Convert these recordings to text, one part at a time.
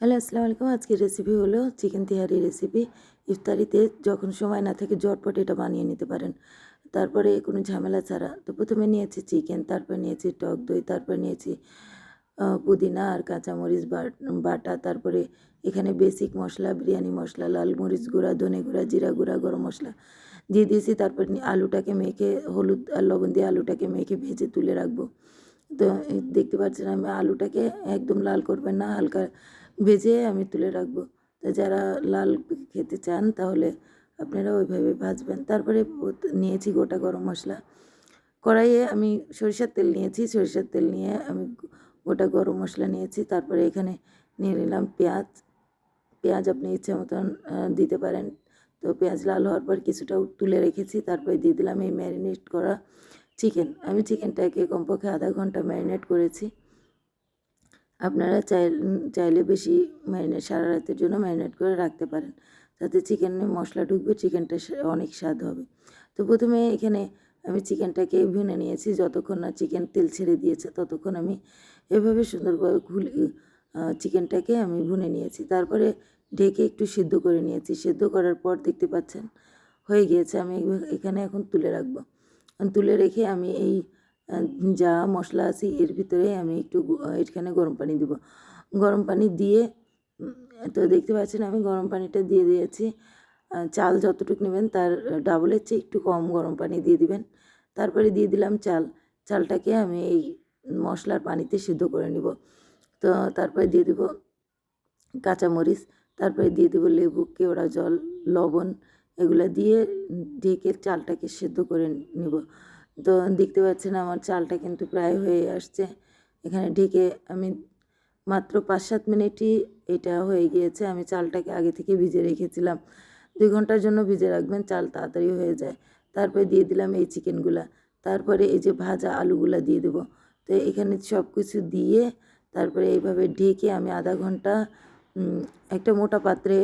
Hello, আসসালামু আলাইকুম। আজকের রেসিপি হলো চিকেন তেহারি রেসিপি। ইফতারিতে যখন সময় না থাকে ঝটপট এটা বানিয়ে নিতে পারেন। তারপরে কোনো ঝামেলা ছাড়া। তো প্রথমে নিয়েছি চিকেন, তারপর নিয়েছি টক দই, তারপর নিয়েছি পুদিনা আর কাঁচামরিচ বাটা। তারপরে এখানে বেসিক মশলা, বিরিয়ানি মশলা, লাল মরিচ গুঁড়া, ধনে গুঁড়া, জিরা গুঁড়া, গরম মশলা দিয়ে দিয়েছি। তারপর আলুটাকে মেখে হলুদ আর লবণ দিয়ে আলুটাকে মেখে ভেজে তুলে রাখবো। তো দেখতে পাচ্ছেন আমি আলুটাকে একদম লাল করবেন না, হালকা ভেজে আমি তুলে রাখবো। তো যারা লাল খেতে চান তাহলে আপনারা ওইভাবে ভাজবেন। তারপরে নিয়েছি গোটা গরম মশলা। কড়াইয়ে আমি সরিষার তেল নিয়েছি, সরিষার তেল নিয়ে আমি গোটা গরম মশলা নিয়েছি। তারপরে এখানে নিয়ে নিলাম পেঁয়াজ। পেঁয়াজ আপনি ইচ্ছে মতন দিতে পারেন। তো পেঁয়াজ লাল হওয়ার পর কিছুটা তুলে রেখেছি। তারপরে দিয়ে দিলাম এই ম্যারিনেট করা চিকেন। আমি চিকেনটাকে কমপক্ষে আধা ঘন্টা ম্যারিনেট করেছি। আপনারা চাইলে বেশি সারা রাতের জন্য ম্যারিনেট করে রাখতে পারেন, তাতে চিকেনে মশলা ঢুকবে, চিকেনটা অনেক স্বাদ হবে। তো প্রথমে এখানে আমি চিকেনটাকে ভুনে নিয়েছি। যতক্ষণ না চিকেন তেল ছেড়ে দিয়েছে ততক্ষণ আমি এভাবে সুন্দরভাবে চিকেনটাকে আমি ভুনে নিয়েছি। তারপরে ঢেকে একটু সিদ্ধ করে নিয়েছি। সিদ্ধ করার পর দেখতে পাচ্ছেন হয়ে গিয়েছে। আমি এখানে এখন তুলে রাখবো। তুলে রেখে আমি এই যা মশলা আছে এর ভিতরে আমি একটু এখানে গরম পানি দিব। গরম পানি দিয়ে তো দেখতে পাচ্ছেন আমি গরম পানিটা দিয়ে দিয়েছি। চাল যতটুকু নেবেন তার ডাবলের চেয়ে একটু কম গরম পানি দিয়ে দিবেন। তারপরে দিয়ে দিলাম চাল। চালটাকে আমি এই মশলার পানিতে সিদ্ধ করে নিব। তো তারপরে দিয়ে দিব কাঁচামরিচ, তারপরে দিয়ে দেবো লেবু, কেওড়া জল, লবণ এগুলো দিয়ে ঢেকে চালটাকে সেদ্ধ করে নিব। তো দেখতে পাচ্ছেন আমার চালটা কিন্তু প্রায় হয়ে আসছে। এখানে ঢেকে আমি মাত্র ৫-৭ মিনিটই এটা হয়ে গিয়েছে। আমি চালটাকে আগে থেকে ভিজে রেখেছিলাম। ২ ঘন্টার জন্য ভিজে রাখবেন, চাল তাড়াতাড়ি হয়ে যায়। তারপরে দিয়ে দিলাম এই চিকেনগুলা। তারপরে এই যে ভাজা আলুগুলা দিয়ে দেবো। তো এখানে সব কিছু দিয়ে তারপরে এইভাবে ঢেকে আমি আধা ঘন্টা একটা মোটা পাত্রে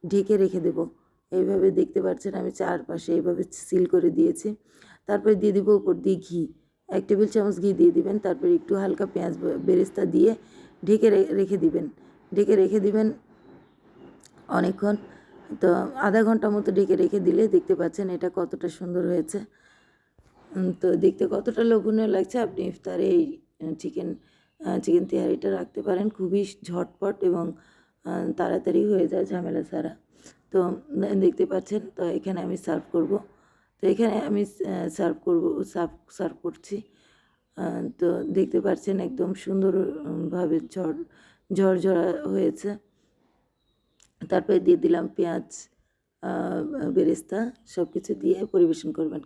ঢেকে রেখে দেবো। এইভাবে দেখতে পাচ্ছেন আমি চারপাশে এইভাবে সিল করে দিয়েছি। তারপরে দিয়ে দেবো উপর দিয়ে ঘি। ১ টেবিল চামচ ঘি দিয়ে দিবেন। তারপরে একটু হালকা পেঁয়াজ বেরেস্তা দিয়ে ঢেকে রেখে দিবেন। ঢেকে রেখে দিবেন অনেকক্ষণ। তো আধা ঘন্টা মতো ঢেকে রেখে দিলে দেখতে পাচ্ছেন এটা কতটা সুন্দর হয়েছে। তো দেখতে কতটা লোভনীয় লাগছে। আপনি ইফতারে এই চিকেন তেহারিটা রাখতে পারেন। খুবই ঝটপট এবং তাড়াতাড়ি হয়ে যায় ঝামেলা ছাড়া। তো দেখতে পাচ্ছেন। তো এখানে আমি সার্ভ করব। তো এখানে আমি সার্ভ করছি। তো দেখতে পাচ্ছেন একদম সুন্দরভাবে ঝরঝরা হয়েছে। তারপরে দিয়ে দিলাম পেঁয়াজ বেরেস্তা, সব কিছু দিয়ে পরিবেশন করবেন।